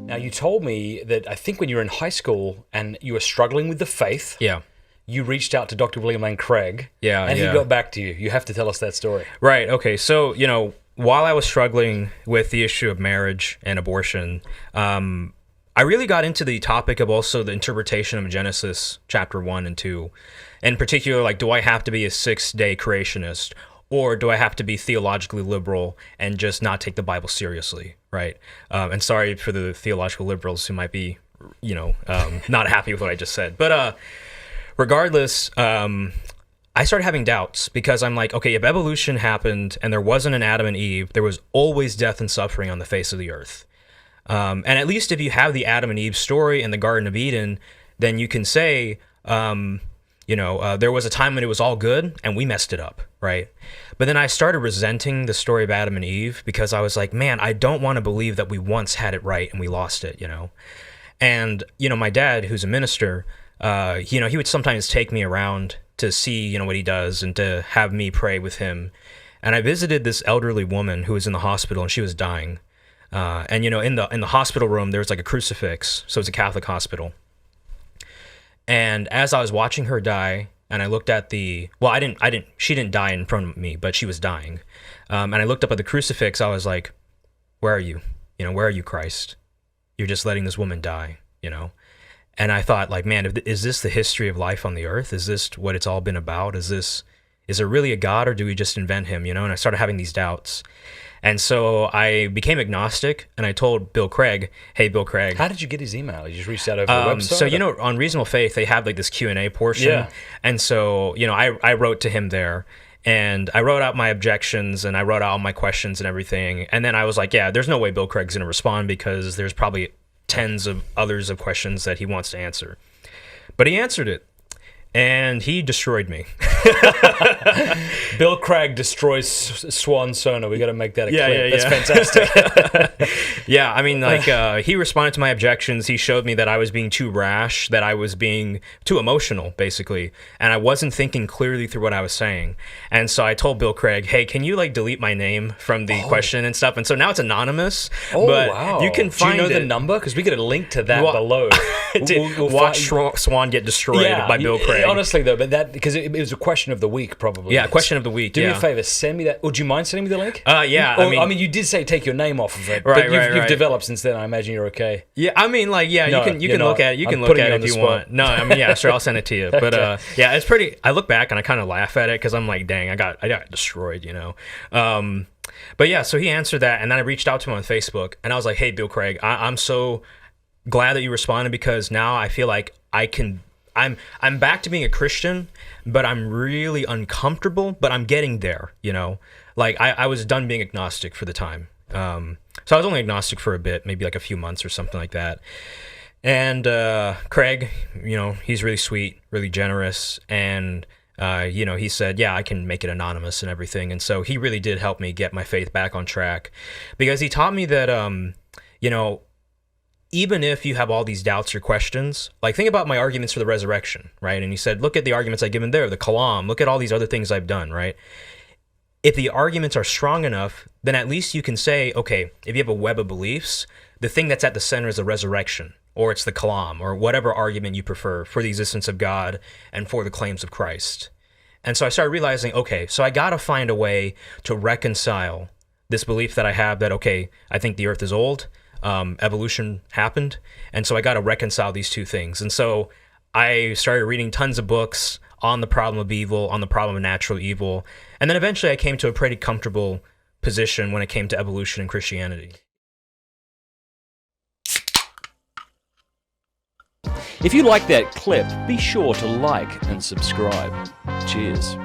Now, you told me that I think when you were in high school and you were struggling with the faith, Yeah. you reached out to Dr. William Lane Craig, Yeah, and yeah. he got back to you. You have to tell us that story. Right. Okay. So, while I was struggling with the issue of marriage and abortion, I really got into the topic of also the interpretation of Genesis chapter 1 and 2. In particular, like, do I have to be a 6-day creationist, or do I have to be theologically liberal and just not take the Bible seriously, right? And sorry for the theological liberals who might be, not happy with what I just said. But regardless, I started having doubts because I'm like, okay, if evolution happened and there wasn't an Adam and Eve, there was always death and suffering on the face of the earth. And at least if you have the Adam and Eve story in the Garden of Eden, then you can say, there was a time when it was all good and we messed it up, right? But then I started resenting the story of Adam and Eve because I was like, man, I don't want to believe that we once had it right and we lost it, And, my dad, who's a minister, he would sometimes take me around to see, what he does and to have me pray with him. And I visited this elderly woman who was in the hospital and she was dying. And in the hospital room, there was like a crucifix. So it's a Catholic hospital. And as I was watching her die, and I looked at she didn't die in front of me, but she was dying. And I looked up at the crucifix. I was like, where are you? Where are you, Christ? You're just letting this woman die, And I thought, like, man, is this the history of life on the earth? Is this what it's all been about? Is there really a God, or do we just invent him, And I started having these doubts. And so I became agnostic, and I told Bill Craig, hey, Bill Craig. How did you get his email? You just reached out over the website? So, on Reasonable Faith, they have like this Q&A portion. Yeah. And so, I wrote to him there, and I wrote out my objections, and I wrote out all my questions and everything. And then I was like, yeah, there's no way Bill Craig's going to respond because there's probably tens of others of questions that he wants to answer. But he answered it. And he destroyed me. Bill Craig destroys Suan Sonna. We got to make that a clip. That's fantastic. Yeah, I mean, like, he responded to my objections. He showed me that I was being too rash, that I was being too emotional, basically. And I wasn't thinking clearly through what I was saying. And so I told Bill Craig, hey, can you, like, delete my name from the question and stuff? And so now it's anonymous. Oh, but wow. You can find Do you know the number? Because we get a link to that below. We'll watch Swan get destroyed by Bill Craig. Honestly, though, but because it was a question of the week, probably. Yeah, question of the week. Do me a favor, send me that. Would you mind sending me the link? Yeah. I mean, you did say take your name off of it, but you've developed since then. I imagine you're okay. Yeah, I mean, like, yeah, you can look at it. You can look at it if you want. No, I mean, yeah, sure, I'll send it to you. But yeah, it's pretty. I look back and I kind of laugh at it because I'm like, dang, I got destroyed, But yeah, so he answered that, and then I reached out to him on Facebook, and I was like, hey, Bill Craig, I'm so glad that you responded because now I feel like I'm back to being a Christian, but I'm really uncomfortable, but I'm getting there, Like, I was done being agnostic for the time. So I was only agnostic for a bit, maybe like a few months or something like that. And Craig, he's really sweet, really generous, and he said, yeah, I can make it anonymous and everything. And so he really did help me get my faith back on track because he taught me that, even if you have all these doubts or questions, like, think about my arguments for the resurrection, right? And he said, look at the arguments I've given there, the Kalam, look at all these other things I've done, right? If the arguments are strong enough, then at least you can say, okay, if you have a web of beliefs, the thing that's at the center is the resurrection, or it's the Kalam, or whatever argument you prefer for the existence of God and for the claims of Christ. And so I started realizing, okay, so I got to find a way to reconcile this belief that I have that, okay, I think the earth is old, evolution happened, and so I got to reconcile these two things. And so I started reading tons of books on the problem of evil, on the problem of natural evil, and then eventually I came to a pretty comfortable position when it came to evolution and Christianity. If you like that clip, be sure to like and subscribe. Cheers.